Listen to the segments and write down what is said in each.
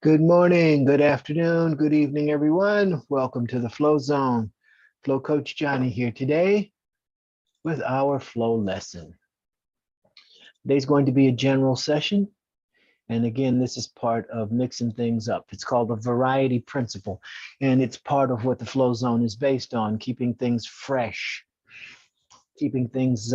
Good morning, good afternoon, good evening, everyone. Welcome to the Flow Zone. Flow Coach Johnny here today with our flow lesson. Today's going to be a general session. And again, this is part of mixing things up. It's called the variety principle. And it's part of what the Flow Zone is based on, keeping things fresh, keeping things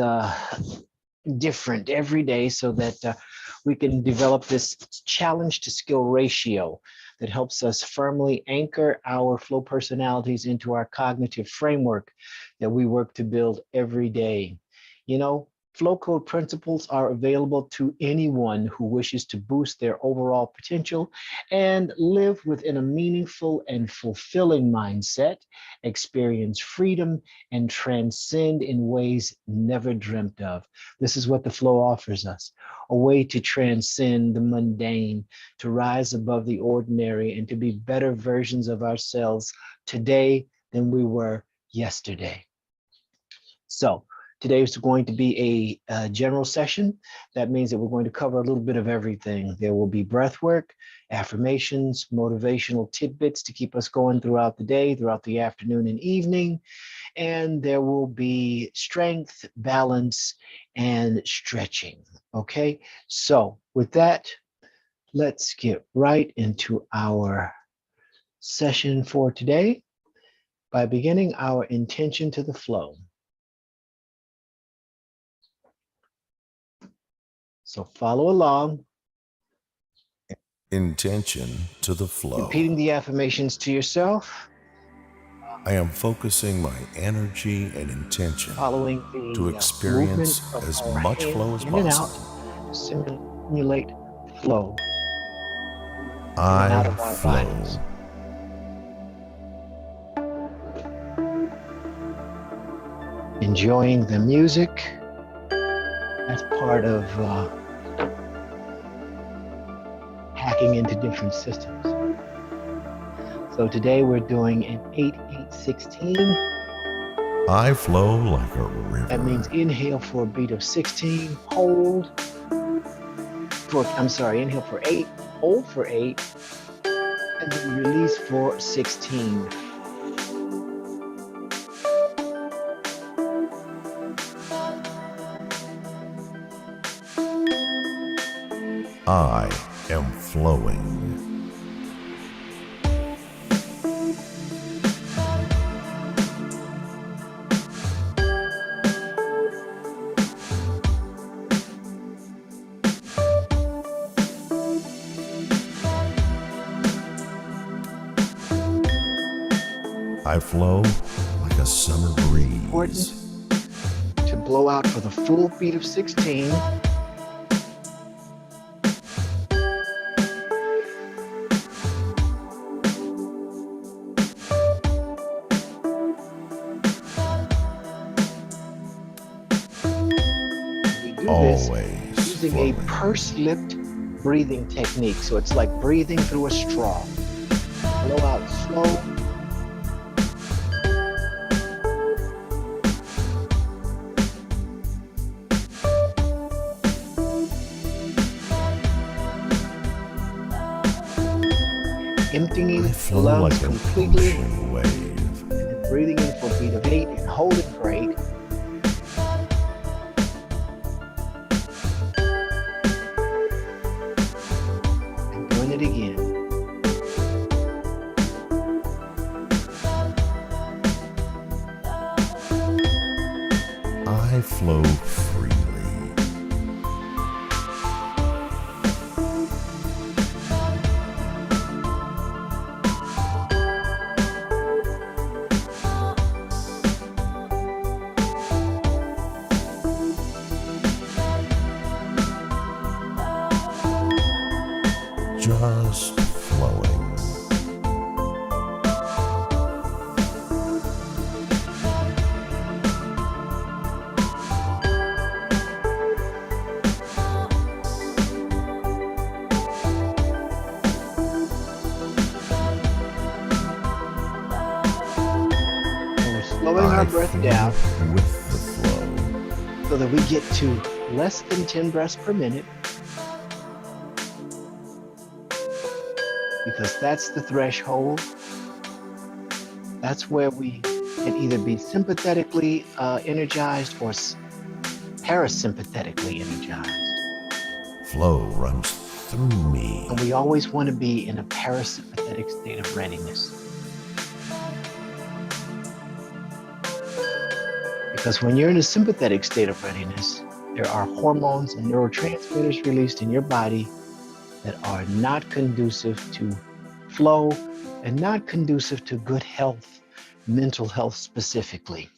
different every day so that we can develop this challenge to skill ratio that helps us firmly anchor our flow personalities into our cognitive framework that we work to build every day. You know, flow code principles are available to anyone who wishes to boost their overall potential and live within a meaningful and fulfilling mindset, experience freedom, and transcend in ways never dreamt of. This is what the flow offers us, a way to transcend the mundane, to rise above the ordinary, and to be better versions of ourselves today than we were yesterday. So today is going to be a general session. That means that we're going to cover a little bit of everything. There will be breath work, affirmations, motivational tidbits to keep us going throughout the day, throughout the afternoon and evening. And there will be strength, balance, and stretching. Okay, so with that, let's get right into our session for today by beginning our intention to the flow. So follow along. Intention to the flow. Repeating the affirmations to yourself. I am focusing my energy and intention Following to the experience movement of as our much hands flow as in and out possible. to simulate flow in and out I of our flow. bodies. Enjoying the music. That's part of hacking into different systems. So today we're doing an 8-8-16. I flow like a river. That means inhale for a beat of 16, hold for, inhale for 8, hold for 8, and then release for 16. I am flowing. I flow like a summer breeze. Important to blow out for the full beat of 16. Always using flowing. a pursed-lipped breathing technique. So it's like breathing through a straw. Blow out slow. Emptying the lungs like completely. Wave. And then breathing in for a beat of 8 and holding for 8. And doing it again. I flow freely. Just flowing. And we're slowing our breath down with the flow. so that we get to less than 10 breaths per minute. because that's the threshold. That's where we can either be sympathetically energized or parasympathetically energized. Flow runs through me. And we always want to be in a parasympathetic state of readiness. Because when you're in a sympathetic state of readiness, there are hormones and neurotransmitters released in your body that are not conducive to flow and not conducive to good health, mental health specifically.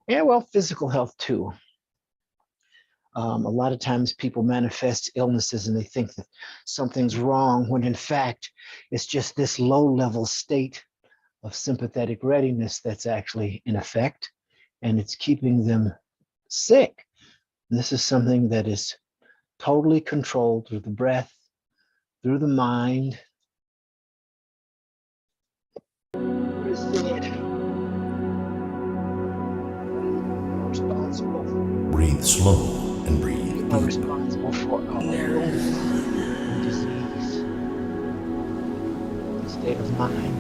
And well, physical health too. A lot of times people manifest illnesses and they think that something's wrong when in fact it's just this low level state of sympathetic readiness that's actually in effect, and it's keeping them sick. This is something that is totally controlled through the breath, through the mind. Responsible. Breathe slow and breathe You deep. are responsible for our illness and disease, the state of mind.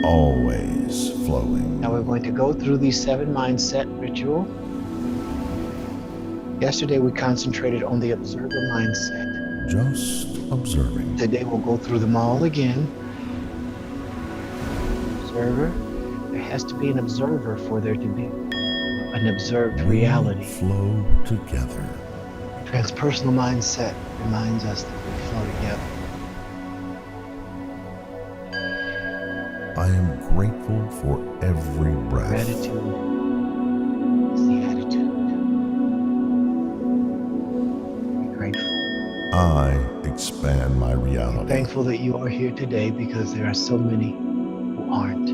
Always flowing. Now we're going to go through the 7 mindset ritual. Yesterday we concentrated on the observer mindset. Just observing. Today we'll go through them all again. Observer. There has to be an observer for there to be an observed reality. We flow together. Transpersonal mindset reminds us that we flow together. I am grateful for every breath. Gratitude is the attitude. Be grateful. I expand my Be reality. thankful that you are here today because there are so many who aren't.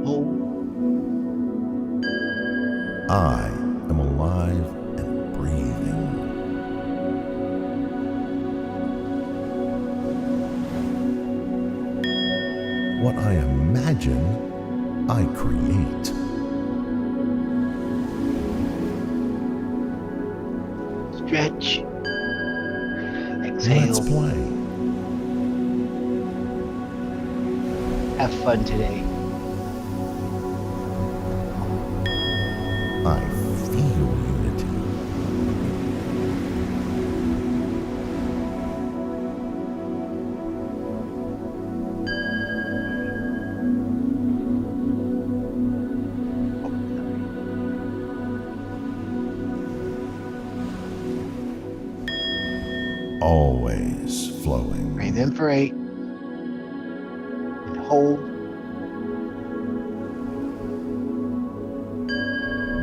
Oh, I am alive and breathing. What I imagine, I create. stretch. Exhale. Let's play. Have fun today. I feel unity. Always flowing. Breathe in for 8. And hold.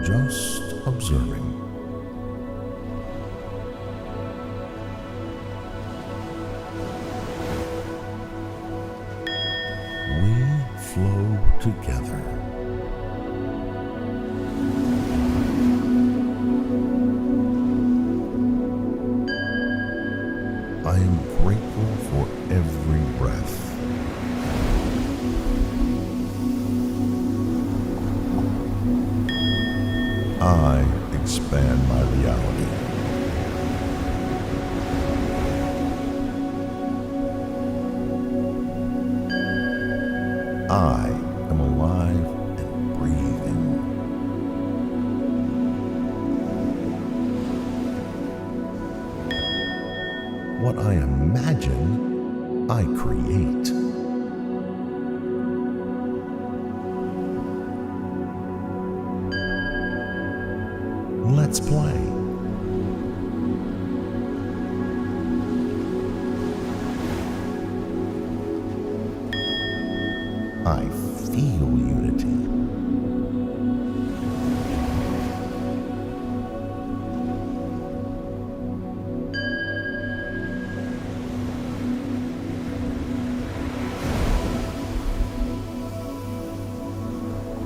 Just observing. We flow together. I am grateful for every breath. I expand my reality. I am alive and breathing. What I imagine, I create. Let's play. I feel unity.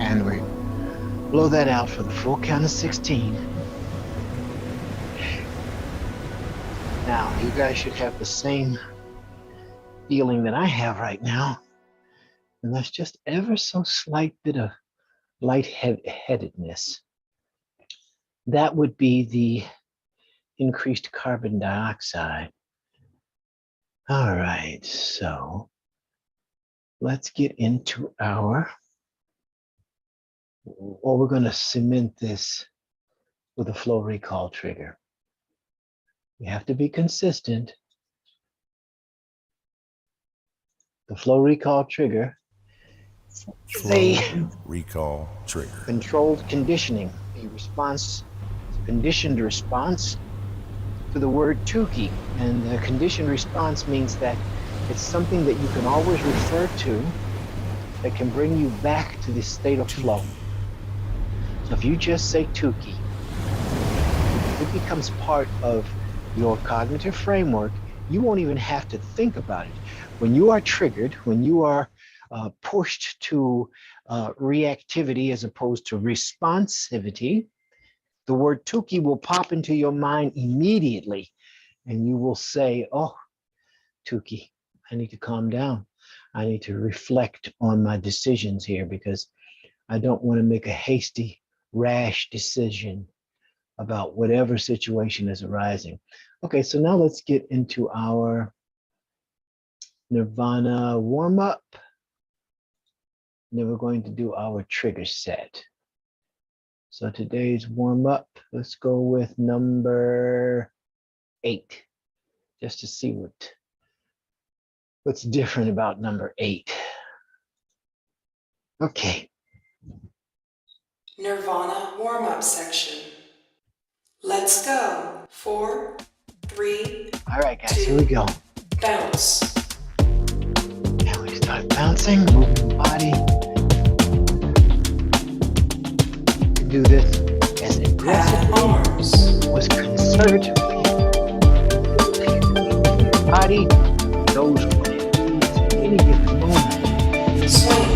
And we blow that out for the full count of 16. Now, you guys should have the same feeling that I have right now. And that's just ever so slight bit of lightheadedness. That would be the increased carbon dioxide All right, so let's get into we're going to cement this with a flow recall trigger. You have to be consistent. The flow recall trigger is a Flow recall trigger. controlled conditioning, a response, conditioned response to the word Tukey. And the conditioned response means that it's something that you can always refer to that can bring you back to the state of flow. So if you just say Tukey, it becomes part of your cognitive framework. You won't even have to think about it. When you are triggered, when you are pushed to reactivity as opposed to responsivity, the word Tukey will pop into your mind immediately, and you will say, oh, Tukey, I need to calm down. I need to reflect on my decisions here because I don't want to make a hasty, rash decision about whatever situation is arising. Okay, so now let's get into our Nirvana warm-up. Then we're going to do our trigger set. So today's warm-up, let's go with number 8, just to see what's different about number 8. Okay. Nirvana warm-up section. Let's go. 4, 3, All right, guys, here we go. bounce. And we start bouncing, moving the body. Do this as Add aggressively arms. as conservatively. Your body knows what it needs at any given moment. Swing.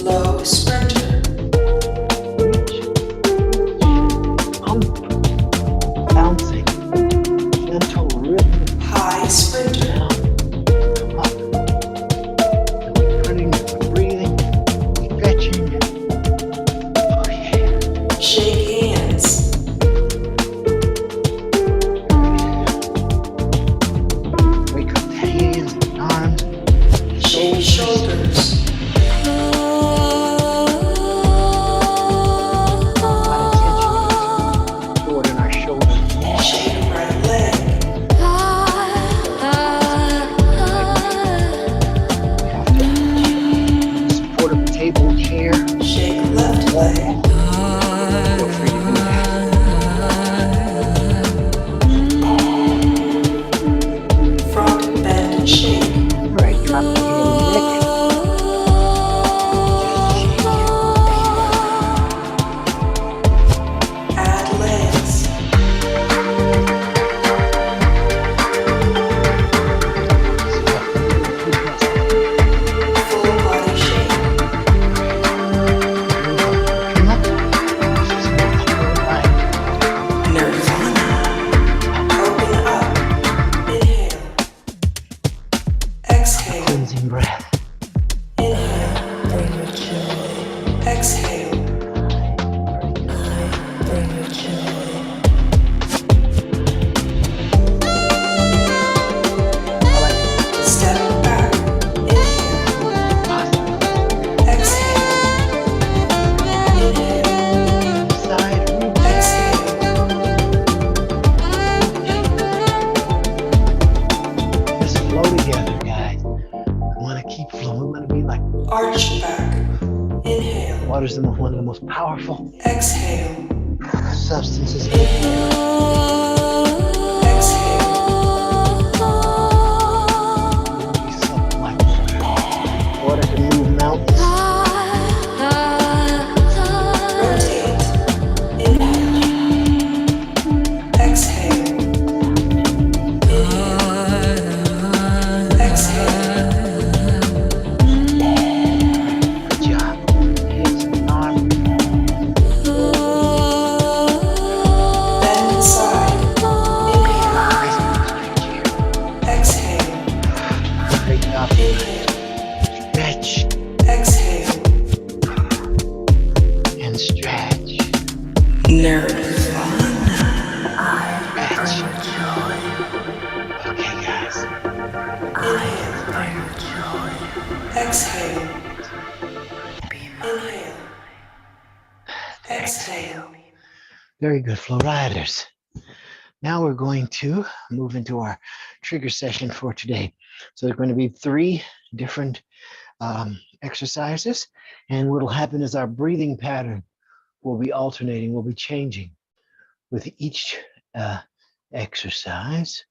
Low sprinter. Reach, pump, bouncing, gentle rhythm. High sprinter. Down, come up. And we're putting, we're breathing, stretching. Oh yeah. Shake hands. Wake up the hands and arms, Shake shoulders. not intentionally forward in our shoulders. Shake right leg. Support of a table, chair. Shake left leg. Feel free to do that. Front bend and shake. All right, drop the head and neck. Add legs. Full body shake. Come up. Just move forward, right. Nirvana. Open up. Inhale. Exhale. Cleansing breath. Inhale. Exhale. I like it. Step back. Inhale. Positive. Exhale. Inhale. Side reach. Exhale. Just flow together, guys. We want to keep flowing. We want to be like Arch back. Inhale. water's one of the most powerful Exhale. substances. Inhale. Exhale. Be something like water. Water can move mountains. Rotate. Inhale. Exhale. Inhale. Exhale. Good job. Hands and arms. Bend inside. Exhale. Inhale. Exhale. Very good, Flow Riders. Now we're going to move into our trigger session for today. So there's going to be 3 different exercises, and what will happen is our breathing pattern will be alternating, will be changing with each exercise.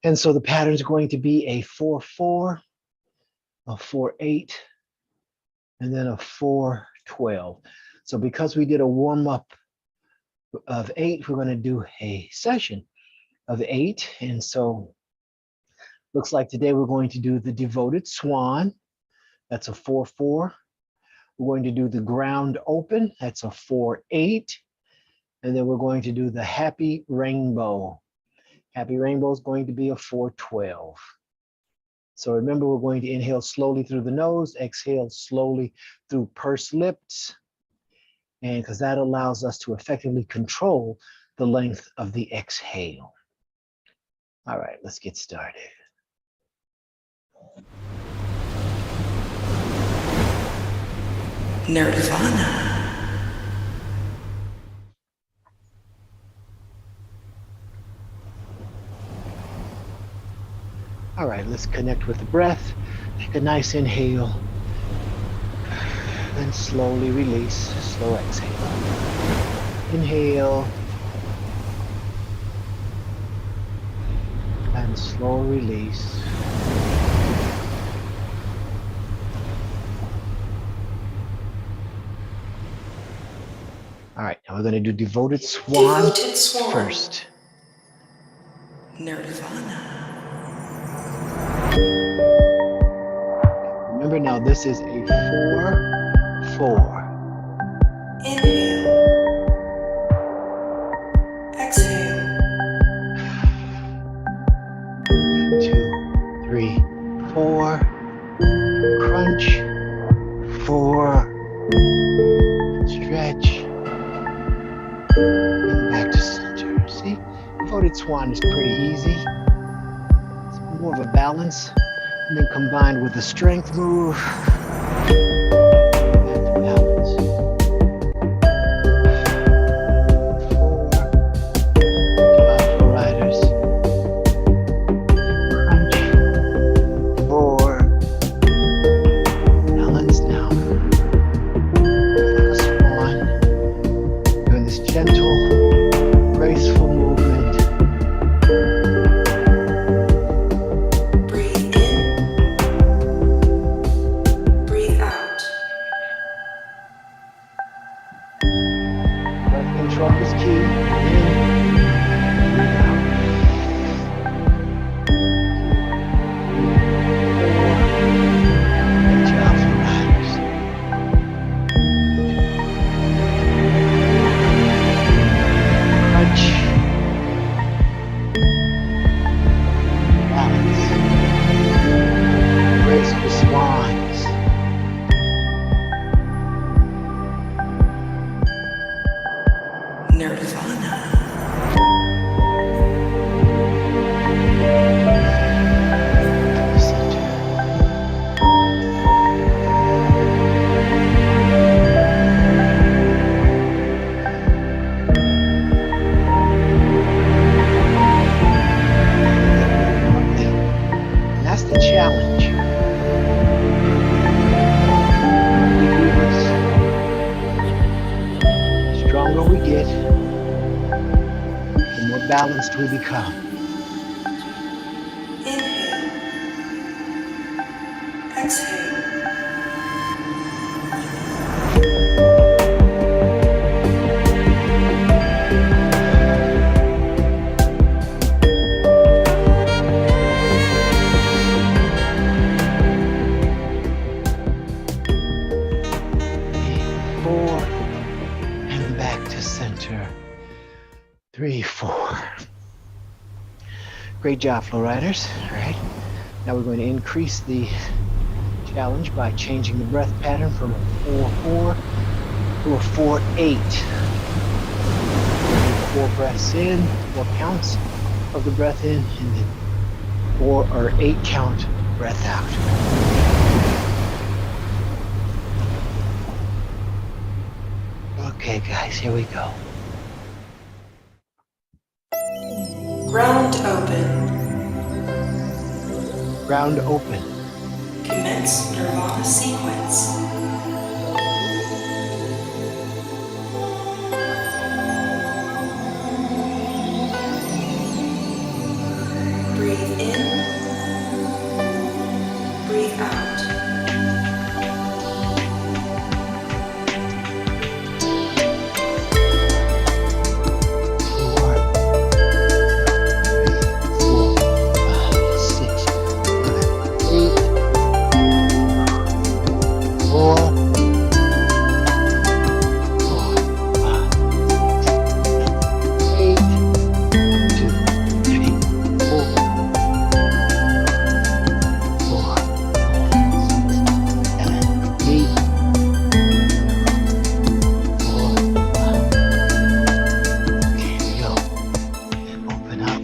And so the pattern is going to be a 4-4, a 4-8, and then a 4-12. So because we did a warm-up of 8, we're going to do a session of 8. And so looks like today we're going to do the devoted swan. That's a 4-4. We're going to do the ground open. That's a 4-8. And then we're going to do the happy rainbow. Happy rainbow is going to be a 4-12. So remember, we're going to inhale slowly through the nose, exhale slowly through pursed lips. And because that allows us to effectively control the length of the exhale. All right, let's get started. Nirvana. All right, let's connect with the breath. Take a nice inhale. Then slowly release, slow exhale. Inhale. And slow release. All right, now we're going to do devoted swan, Devoted swan. first. Nirvana. Remember now, this is a 4-4. Inhale. Exhale. 2, 3, 4. Crunch. 4. Stretch. And back to center. See, devoted swan is pretty easy. It's more of a balance. And then combined with the strength move. Back to balance. 4. Job for riders. Crunch. 4. Balance now. Like a swan. Doing this gentle, graceful movement. Breathe in. Breathe out. Breath control is key. In, breathe out. 4. Good job for riders. Crunch. Balance. Graceful swans. Nirvana. And that's the challenge. We do this. The stronger we get, the more balanced we become. Inhale. Exhale. Four, and back to center. 3, 4. Great job, Flow Riders. All right. Now we're going to increase the challenge by changing the breath pattern from a 4-4 to a 4-8. 4 breaths in, 4 counts of the breath in, and then 4 or 8 count breath out. Okay, guys, here we go. Round open. Round open. Commence Nirvana sequence. Breathe in. Breathe out. 4, 5, 6, 7, 8, 4, 5, 8, 2, 3, 4, 4, 7, 8, 4, 5. Okay, here we go. Open up.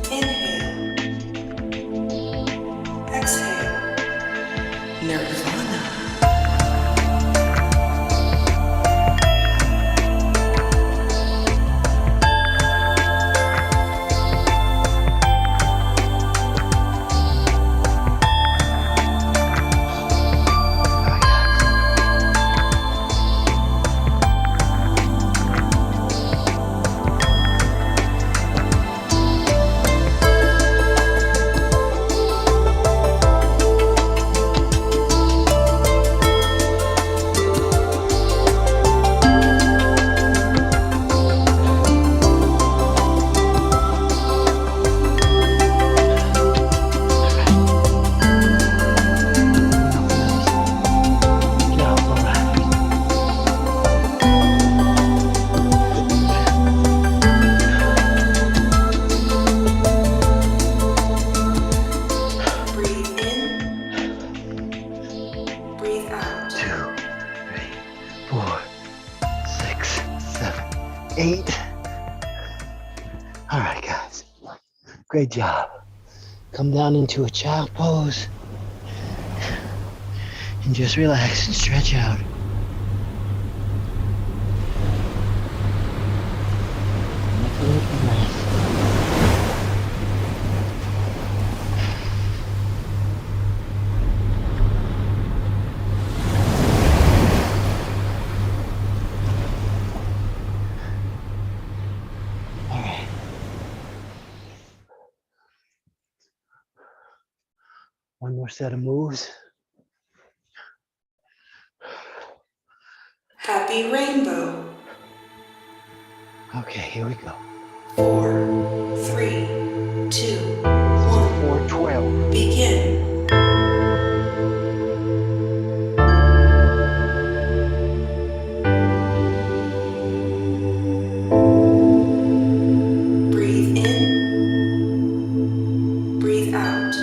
Inhale. Exhale. Nirvana. All right, guys. Good job, all right. Breathe in. Breathe out. 2, 3, 4, 6, 7, 8. All right, guys. Great job. Come down into a child pose and just relax and stretch out. Take a little breath. All right. One more set of moves. Happy rainbow. Okay, here we go. 4, 3, 2, 1. 412. Begin. Breathe in. Breathe out.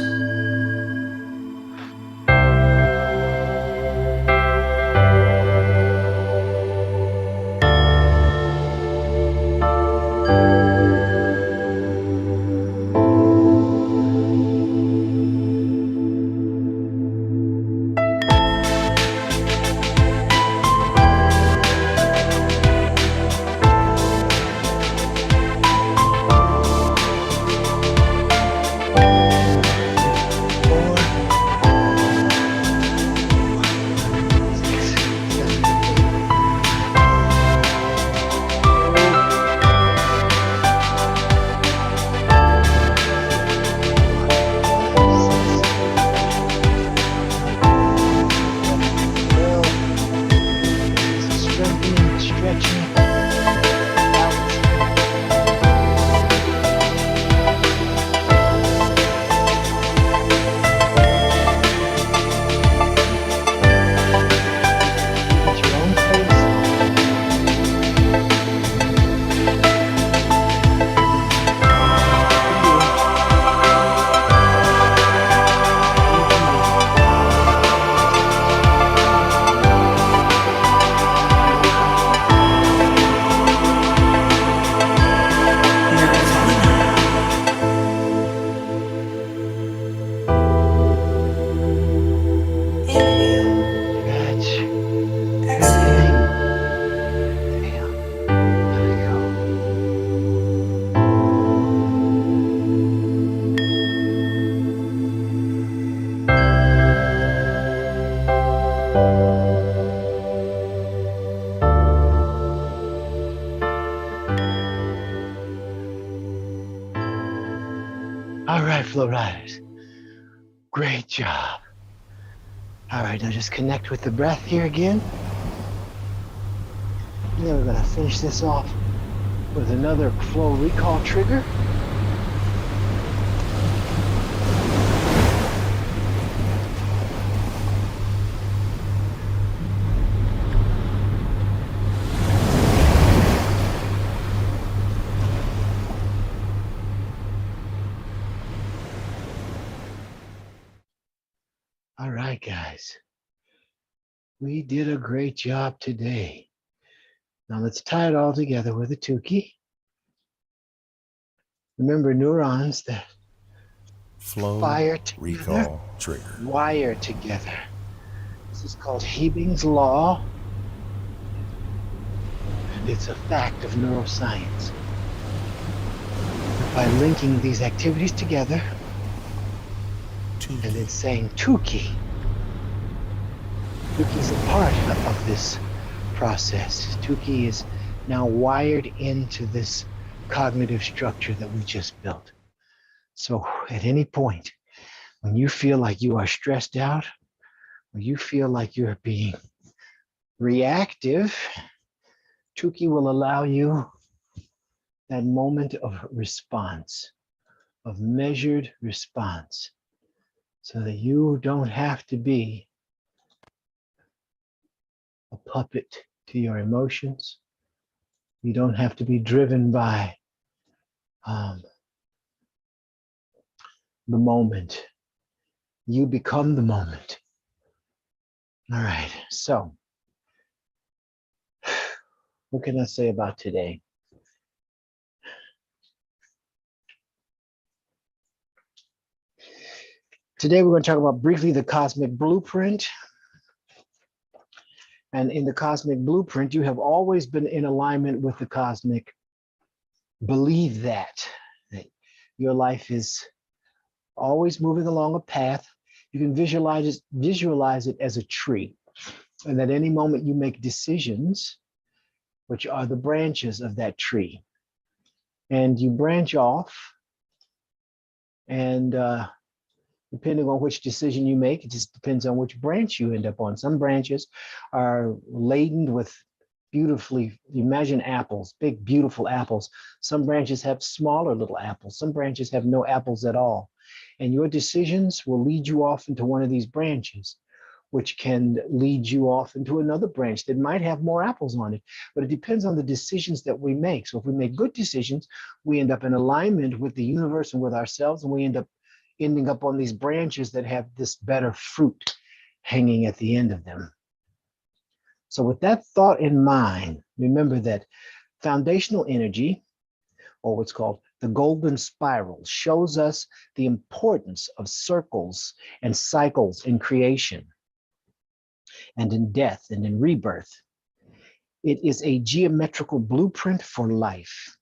right, Flow Riders. Great job. All right, now just connect with the breath here again. And then we're going to finish this off with another flow recall trigger. All right, guys. We did a great job today. Now let's tie it all together with a Tukey. Remember, neurons that Flow fire together, recall trigger. wire together. This is called Hebing's Law, and it's a fact of neuroscience. By linking these activities together, and then saying Tukey. Tukey is a part of this process. Tukey is now wired into this cognitive structure that we just built. So at any point, when you feel like you are stressed out, or you feel like you're being reactive, Tukey will allow you that moment of response, of measured response, so that you don't have to be a puppet to your emotions. You don't have to be driven by the moment. You become the moment. All right, so what can I say about today? Today we're going to talk about briefly the cosmic blueprint. And in the cosmic blueprint, you have always been in alignment with the cosmic. Believe that your life is always moving along a path. You can visualize it as a tree. And at any moment you make decisions, which are the branches of that tree. And you branch off, and depending on which decision you make, it just depends on which branch you end up on. Some branches are laden with beautifully, imagine apples, big, beautiful apples. Some branches have smaller little apples. Some branches have no apples at all. And your decisions will lead you off into one of these branches, which can lead you off into another branch that might have more apples on it. But it depends on the decisions that we make. So if we make good decisions, we end up in alignment with the universe and with ourselves, and we ending up on these branches that have this better fruit hanging at the end of them. So with that thought in mind, remember that foundational energy, or what's called the golden spiral, shows us the importance of circles and cycles in creation and in death and in rebirth. It is a geometrical blueprint for life.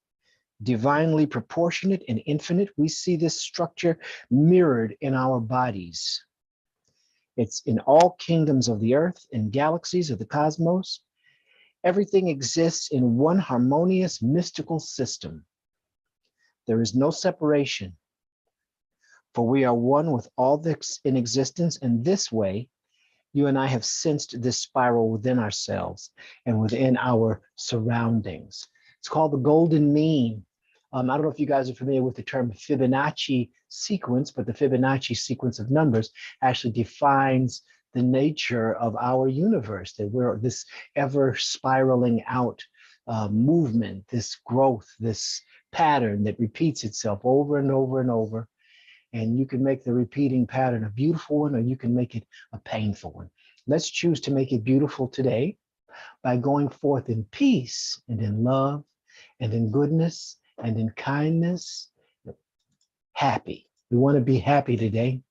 Divinely proportionate and infinite, we see this structure mirrored in our bodies. It's in all kingdoms of the earth and galaxies of the cosmos. Everything exists in one harmonious mystical system. There is no separation, for we are one with all that's in existence. And this way, you and I have sensed this spiral within ourselves and within our surroundings. It's called the golden mean. I don't know if you guys are familiar with the term Fibonacci sequence, but the Fibonacci sequence of numbers actually defines the nature of our universe, that we're this ever spiraling out movement, this growth, this pattern that repeats itself over and over and over. And you can make the repeating pattern a beautiful one, or you can make it a painful one. Let's choose to make it beautiful today by going forth in peace and in love and in goodness and in kindness, happy. We want to be happy today,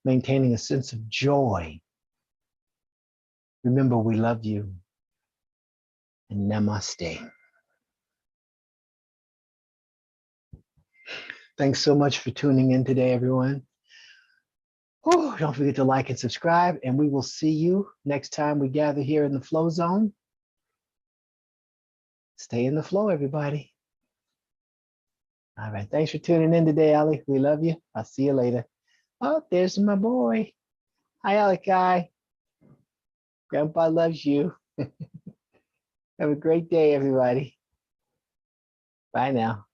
maintaining a sense of joy. Remember, we love you. And namaste. Thanks so much for tuning in today, everyone. Oh, don't forget to like and subscribe, and we will see you next time we gather here in the Flow Zone. Stay in the flow, everybody. All right. Thanks for tuning in today, Ali. We love you. I'll see you later. Oh, there's my boy. Hi, Alakai. Grandpa loves you. Have a great day, everybody. Bye now.